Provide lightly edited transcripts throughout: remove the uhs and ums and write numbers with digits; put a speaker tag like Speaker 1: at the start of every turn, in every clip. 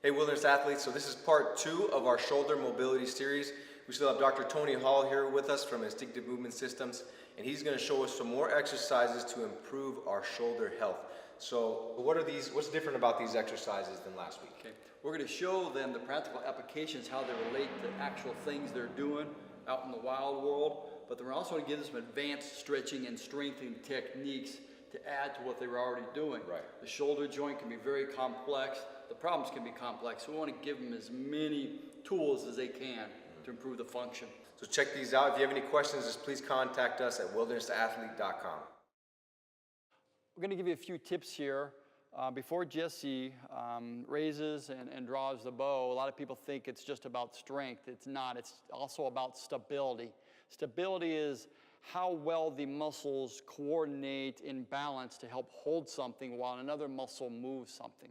Speaker 1: Hey Wilderness Athletes, so this is part 2 of our shoulder mobility series. We still have Dr. Tony Hall here with us from Instinctive Movement Systems, and he's going to show us some more exercises to improve our shoulder health. So what's different about these exercises than last week?
Speaker 2: Okay. We're going to show them the practical applications, how they relate to actual things they're doing out in the wild world, but then we're also going to give them some advanced stretching and strengthening techniques to add to what they were already doing.
Speaker 1: Right.
Speaker 2: The shoulder joint can be very complex. The problems can be complex. So we want to give them as many tools as they can to improve the function.
Speaker 1: So check these out. If you have any questions, just please contact us at wildernessathlete.com.
Speaker 2: We're going to give you a few tips here. Before Jesse raises and draws the bow, a lot of people think it's just about strength. It's not. It's also about stability. Stability is how well the muscles coordinate in balance to help hold something while another muscle moves something.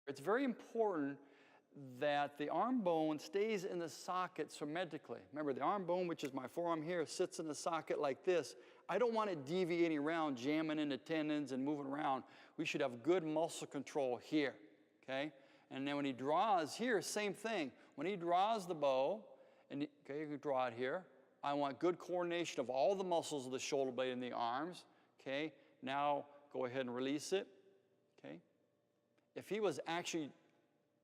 Speaker 2: It's very important that the arm bone stays in the socket symmetrically. Remember, the arm bone, which is my forearm here, sits in the socket like this. I don't want it deviating around, jamming into tendons and moving around. We should have good muscle control here, okay? And then when he draws here, same thing. When he draws the bow, and okay, you can draw it here. I want good coordination of all the muscles of the shoulder blade and the arms, okay? Now go ahead and release it, okay? If he was actually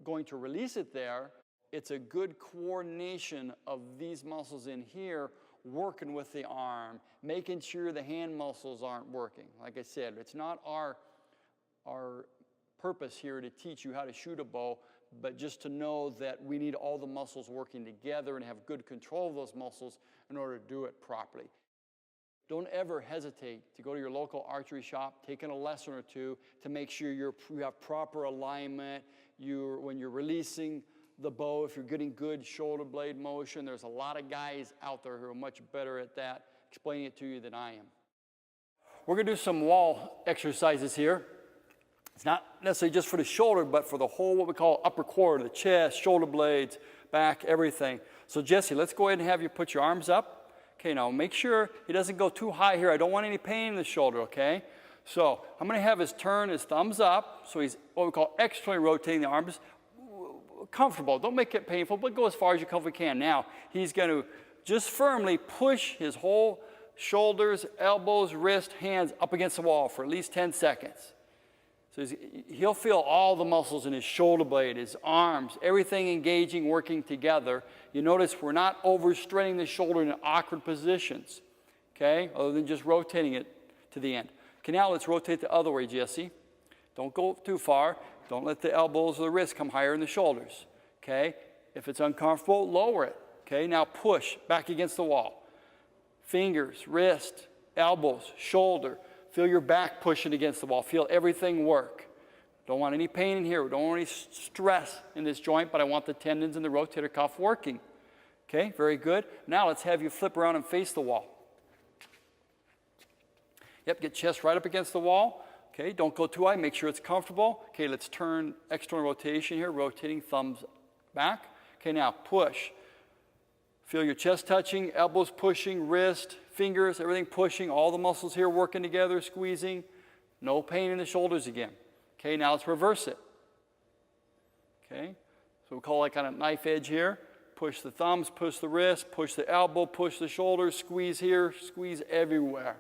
Speaker 2: going to release it there, it's a good coordination of these muscles in here working with the arm, making sure the hand muscles aren't working. Like I said, it's not our purpose here to teach you how to shoot a bow, but just to know that we need all the muscles working together and have good control of those muscles in order to do it properly. Don't ever hesitate to go to your local archery shop, take in a lesson or two to make sure you have proper alignment. When you're releasing the bow, if you're getting good shoulder blade motion, there's a lot of guys out there who are much better at that, explaining it to you than I am. We're going to do some wall exercises here. It's not necessarily just for the shoulder, but for the whole, what we call upper quarter, the chest, shoulder blades, back, everything. So Jesse, let's go ahead and have you put your arms up. Okay, now make sure he doesn't go too high here. I don't want any pain in the shoulder, okay? So I'm going to have his turn his thumbs up. So he's what we call externally rotating the arms. Comfortable. Don't make it painful, but go as far as you comfortably can. Now he's going to just firmly push his whole shoulders, elbows, wrist, hands up against the wall for at least 10 seconds. So he'll feel all the muscles in his shoulder blade, his arms, everything engaging, working together. You notice we're not overstraining the shoulder in awkward positions, okay, other than just rotating it to the end. Okay, now let's rotate the other way, Jesse. Don't go too far. Don't let the elbows or the wrists come higher than the shoulders, okay? If it's uncomfortable, lower it, okay? Now push back against the wall. Fingers, wrist, elbows, shoulder. Feel your back pushing against the wall. Feel everything work. Don't want any pain in here. We don't want any stress in this joint, but I want the tendons and the rotator cuff working. Okay, very good. Now let's have you flip around and face the wall. Yep, get chest right up against the wall. Okay, don't go too high. Make sure it's comfortable. Okay, let's turn external rotation here, rotating thumbs back. Okay, now push. Feel your chest touching, elbows pushing, wrist, fingers, everything pushing, all the muscles here working together, squeezing. No pain in the shoulders again. Okay, now let's reverse it. Okay, so we'll call it kind of knife edge here. Push the thumbs, push the wrist, push the elbow, push the shoulder, squeeze here, squeeze everywhere.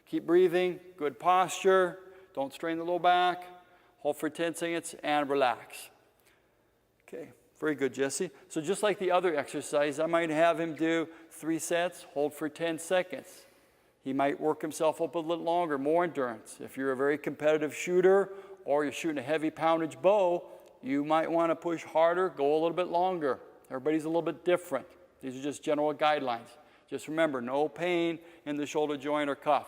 Speaker 2: Keep breathing, good posture. Don't strain the low back. Hold for 10 seconds and relax. Okay. Very good, Jesse. So just like the other exercise, I might have him do 3 sets, hold for 10 seconds. He might work himself up a little longer, more endurance. If you're a very competitive shooter or you're shooting a heavy poundage bow, you might want to push harder, go a little bit longer. Everybody's a little bit different. These are just general guidelines. Just remember, no pain in the shoulder joint or cuff.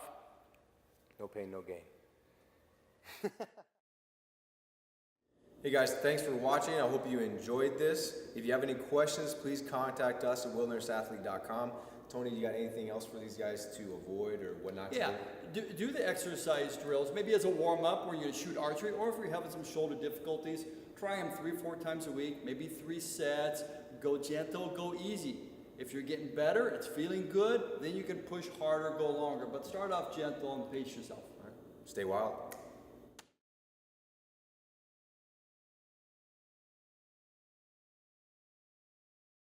Speaker 1: No pain, no gain. Hey guys, thanks for watching. I hope you enjoyed this. If you have any questions, please contact us at wildernessathlete.com. Tony, you got anything else for these guys to avoid or what not to do?
Speaker 2: Do the exercise drills, maybe as a warm-up where you shoot archery, or if you're having some shoulder difficulties, try them 3-4 times a week, maybe 3 sets. Go gentle, go easy. If you're getting better, it's feeling good, then you can push harder, go longer. But start off gentle and pace yourself.
Speaker 1: All right. Stay wild.